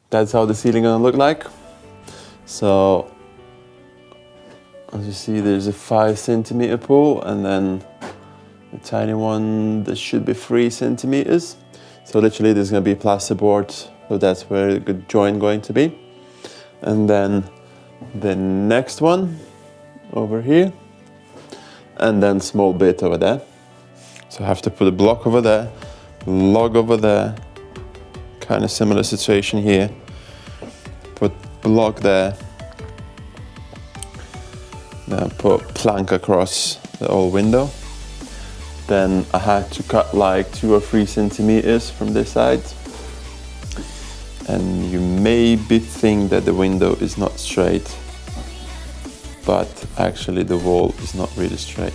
that's how the ceiling gonna look like. So as you see, there's a 5 centimeter pool, and then a tiny one that should be 3 centimeters. So literally there's gonna be plasterboard, so that's where the good joint going to be. And then the next one over here, and then small bit over there. So I have to put a block over there, log over there, kind of similar situation here. Put block there, then put plank across the whole window. Then I had to cut like 2 or 3 centimeters from this side. And you maybe think that the window is not straight, but actually the wall is not really straight.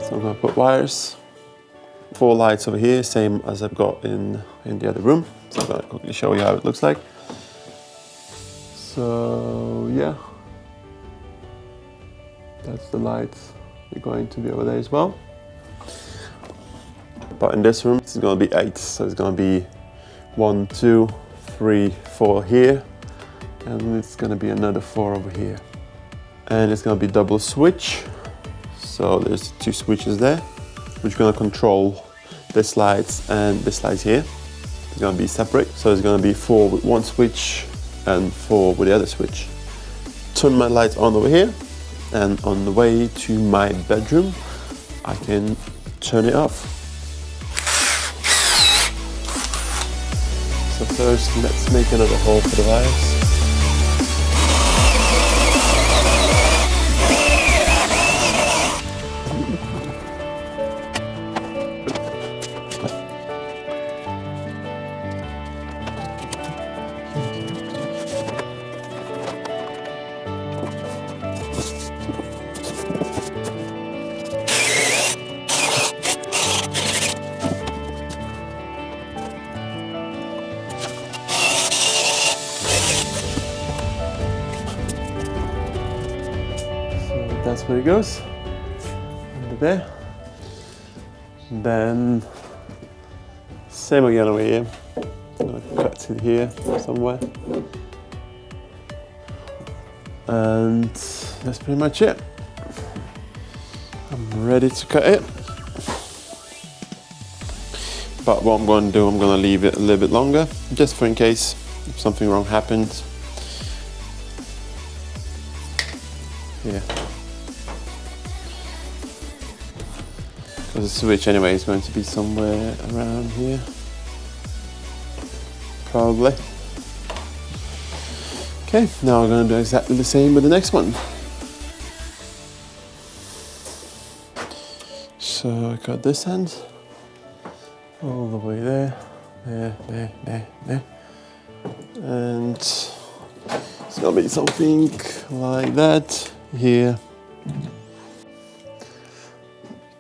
So I'm going to put wires, 4 lights over here, same as I've got in the other room. So I'm going to quickly show you how it looks like. So yeah, that's the lights. They're going to be over there as well. But in this room, it's going to be 8. So it's going to be 1, 2, 3, 4 here. And it's going to be another 4 over here. And it's going to be double switch. So there's 2 switches there, which are going to control this lights and this lights here. It's going to be separate. So it's going to be 4 with 1 switch and 4 with the other switch. Turn my lights on over here, and on the way to my bedroom, I can turn it off. So first, let's make another hole for the wires. That's where it goes, under there. Then same again over here. I'm gonna cut it here somewhere, and that's pretty much it. I'm ready to cut it. But what I'm going to do, I'm going to leave it a little bit longer, just for in case if something wrong happens. Yeah. Because the switch anyway is going to be somewhere around here. Probably. Okay, now we're going to do exactly the same with the next one. So I got this end all the way there, there. And it's going to be something like that. here.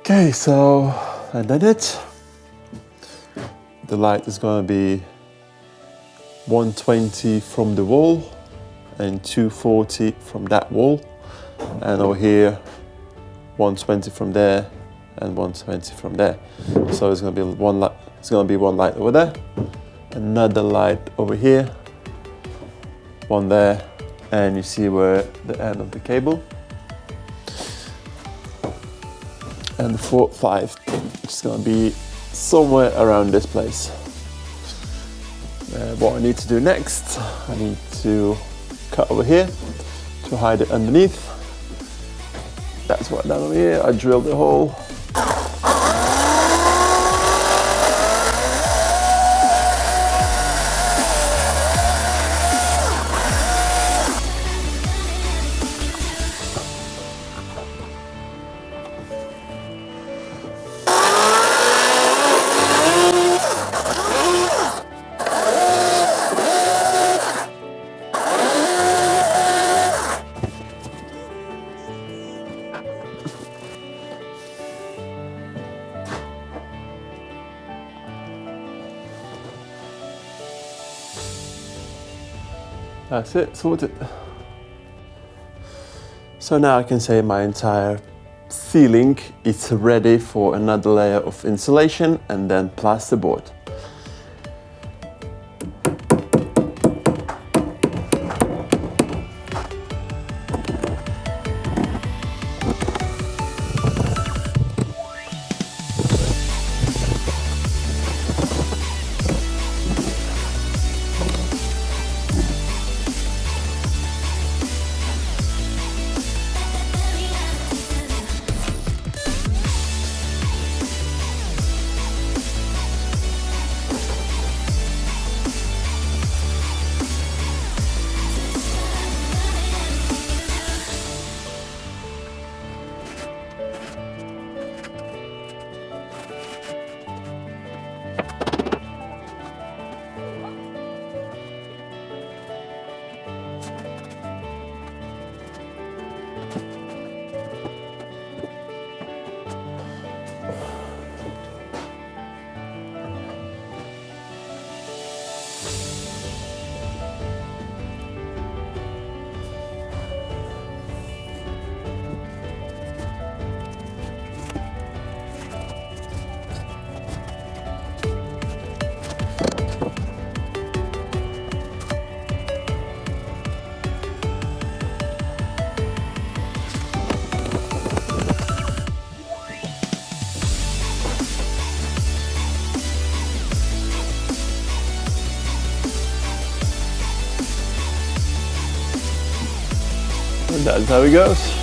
Okay, so I did it. The light is going to be 120 from the wall and 240 from that wall, and over here 120 from there and 120 from there. So it's going to be one light. It's going to be one light over there, another light over here, one there, and you see where the end of the cable. And the 4, 5 is going to be somewhere around this place. What I need to do next, I need to cut over here to hide it underneath. That's what I done over here. I drilled the hole. That's it, sorted. So now I can say my entire ceiling is ready for another layer of insulation and then plasterboard. And that's how it goes.